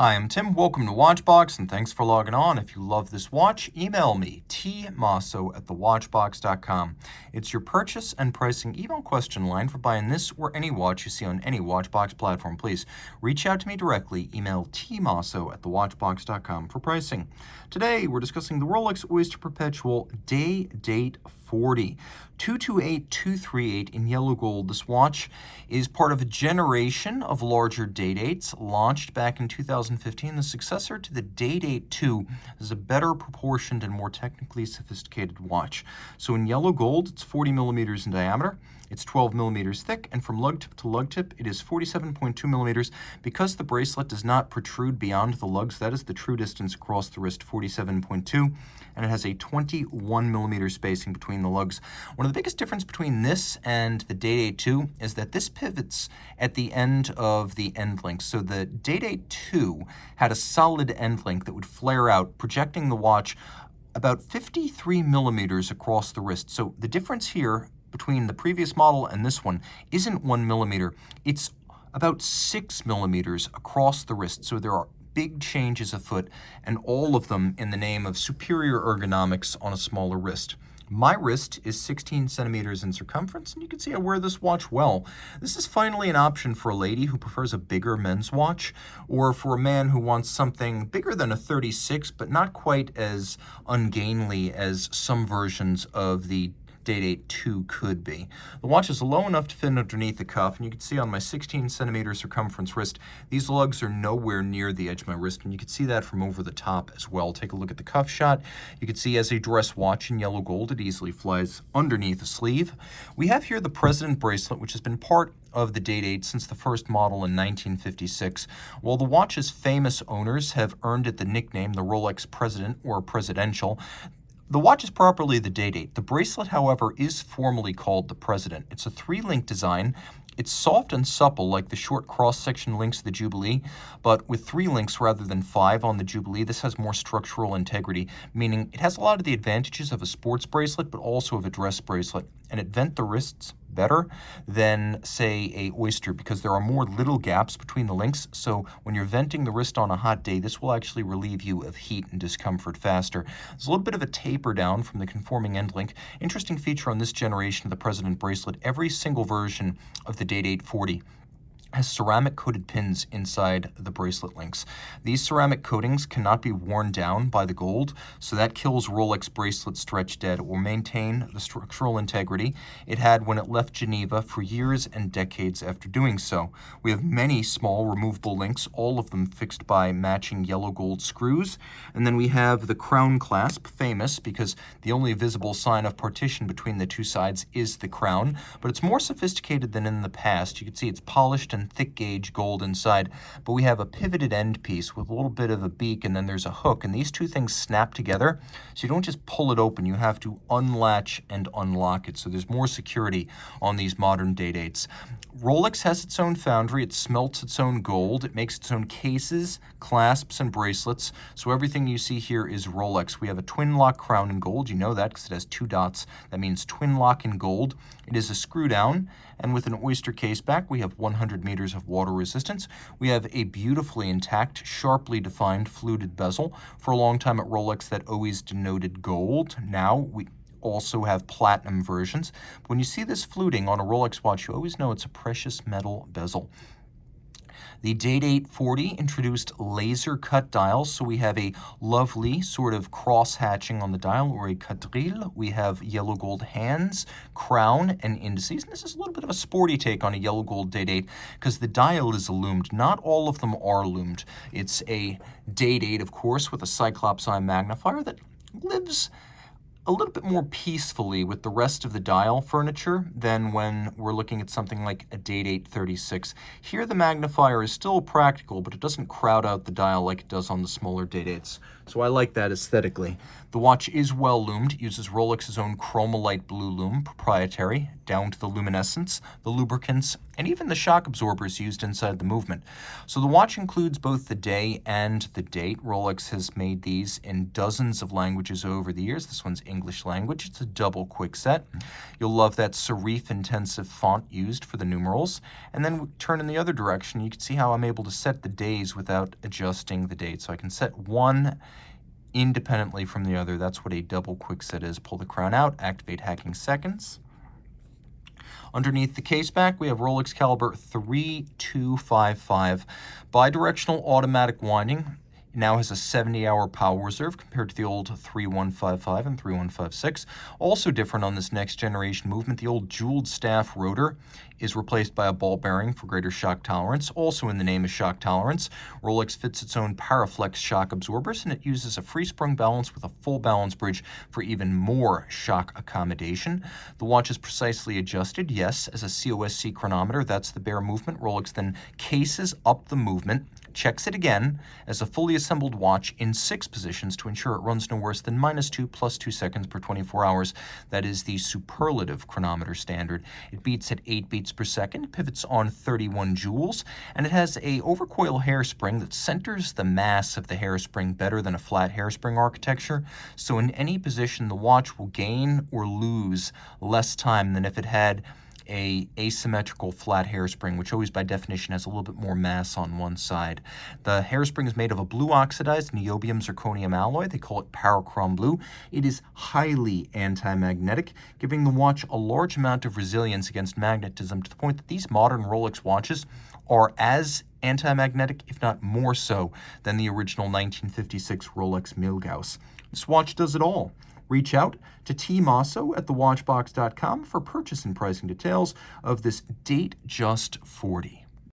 Hi, I'm Tim. Welcome to Watchbox, and thanks for logging on. If you love this watch, email me, tmosso@thewatchbox.com. It's your purchase and pricing email question line for buying this or any watch you see on any Watchbox platform. Please reach out to me directly. Email tmosso@thewatchbox.com for pricing. Today, we're discussing the Rolex Oyster Perpetual Day-Date 40. 228238 in yellow gold. This watch is part of a generation of larger day-dates launched back in 2015. The successor to the Day-Date 2 is a better proportioned and more technically sophisticated watch. So in yellow gold, it's 40 millimeters in diameter. It's 12 millimeters thick, and from lug tip to lug tip, it is 47.2 millimeters. Because the bracelet does not protrude beyond the lugs, that is the true distance across the wrist, 47.2, and it has a 21 millimeter spacing between the lugs. One of the biggest difference between this and the Day-Date 2 is that this pivots at the end of the end link. So the Day-Date 2 had a solid end link that would flare out, projecting the watch about 53 millimeters across the wrist. So the difference here between the previous model and this one isn't 1 millimeter. It's about 6 millimeters across the wrist. So there are big changes afoot, and all of them in the name of superior ergonomics on a smaller wrist. My wrist is 16 centimeters in circumference, and you can see I wear this watch well. This is finally an option for a lady who prefers a bigger men's watch, or for a man who wants something bigger than a 36, but not quite as ungainly as some versions of the Day-Date 2 could be. The watch is low enough to fit underneath the cuff, and you can see on my 16 centimeter circumference wrist, these lugs are nowhere near the edge of my wrist, and you can see that from over the top as well. Take a look at the cuff shot. You can see as a dress watch in yellow gold, it easily flies underneath the sleeve. We have here the President bracelet, which has been part of the Day-Date since the first model in 1956. While the watch's famous owners have earned it the nickname the Rolex President or Presidential, the watch is properly the Day-Date. The bracelet, however, is formally called the President. It's a 3-link design. It's soft and supple like the short cross-section links of the Jubilee, but with 3 links rather than 5 on the Jubilee, this has more structural integrity, meaning it has a lot of the advantages of a sports bracelet, but also of a dress bracelet, and it vents the wrists better than, say, a Oyster, because there are more little gaps between the links. So when you're venting the wrist on a hot day, this will actually relieve you of heat and discomfort faster. There's a little bit of a taper down from the conforming end link. Interesting feature on this generation of the President bracelet, every single version of the Day-Date 40 has ceramic-coated pins inside the bracelet links. These ceramic coatings cannot be worn down by the gold, so that kills Rolex bracelet stretch dead. It will maintain the structural integrity it had when it left Geneva for years and decades after doing so. We have many small removable links, all of them fixed by matching yellow gold screws. And then we have the crown clasp, famous because the only visible sign of partition between the two sides is the crown, but it's more sophisticated than in the past. You can see it's polished and thick gauge gold inside, but we have a pivoted end piece with a little bit of a beak, and then there's a hook, and these two things snap together, so you don't just pull it open, you have to unlatch and unlock it, so there's more security on these modern Day-Dates. Rolex has its own foundry, it smelts its own gold, it makes its own cases, clasps, and bracelets, so everything you see here is Rolex. We have a twin lock crown in gold, you know that because it has 2 dots, that means twin lock in gold. It is a screw down, and with an Oyster case back, we have 100 meters of water resistance. We have a beautifully intact, sharply defined fluted bezel. For a long time at Rolex, that always denoted gold. Now we also have platinum versions. But when you see this fluting on a Rolex watch, you always know it's a precious metal bezel. The Day-Date 40 introduced laser cut dials, so we have a lovely sort of cross-hatching on the dial, or a quadrille. We have yellow gold hands, crown, and indices. And this is a little bit of a sporty take on a yellow gold Day-Date because the dial is illumined. Not all of them are illumined. It's a Day-Date, of course, with a Cyclops eye magnifier that lives a little bit more peacefully with the rest of the dial furniture than when we're looking at something like a Day-Date 36. Here the magnifier is still practical, but it doesn't crowd out the dial like it does on the smaller Day-Dates. So I like that aesthetically. The watch is well loomed, uses Rolex's own Chromolite blue lume, proprietary, down to the luminescence, the lubricants, and even the shock absorbers used inside the movement. So the watch includes both the day and the date. Rolex has made these in dozens of languages over the years. This one's English. English language. It's a double quick set. You'll love that serif intensive font used for the numerals. And then we turn in the other direction. You can see how I'm able to set the days without adjusting the date. So I can set one independently from the other. That's what a double quick set is. Pull the crown out, activate hacking seconds. Underneath the case back, we have Rolex caliber 3255. Bidirectional automatic winding. It now has a 70-hour power reserve compared to the old 3155 and 3156. Also different on this next generation movement, the old jeweled staff rotor is replaced by a ball bearing for greater shock tolerance. Also in the name of shock tolerance, Rolex fits its own Paraflex shock absorbers, and it uses a free sprung balance with a full balance bridge for even more shock accommodation. The watch is precisely adjusted, yes, as a COSC chronometer. That's the bare movement. Rolex then cases up the movement, checks it again as a fully assembled watch in 6 positions to ensure it runs no worse than -2 + 2 seconds per 24 hours. That is the superlative chronometer standard. It beats at 8 beats per second, pivots on 31 joules, and it has a overcoil hairspring that centers the mass of the hairspring better than a flat hairspring architecture. So in any position, the watch will gain or lose less time than if it had a asymmetrical flat hairspring, which always by definition has a little bit more mass on one side. The hairspring is made of a blue oxidized niobium zirconium alloy. They call it parachrom blue. It is highly anti-magnetic, giving the watch a large amount of resilience against magnetism, to the point that these modern Rolex watches are as anti-magnetic, if not more so, than the original 1956 Rolex Milgauss. This watch does it all. Reach out to Team Mosso at thewatchbox.com for purchase and pricing details of this Date Just 40.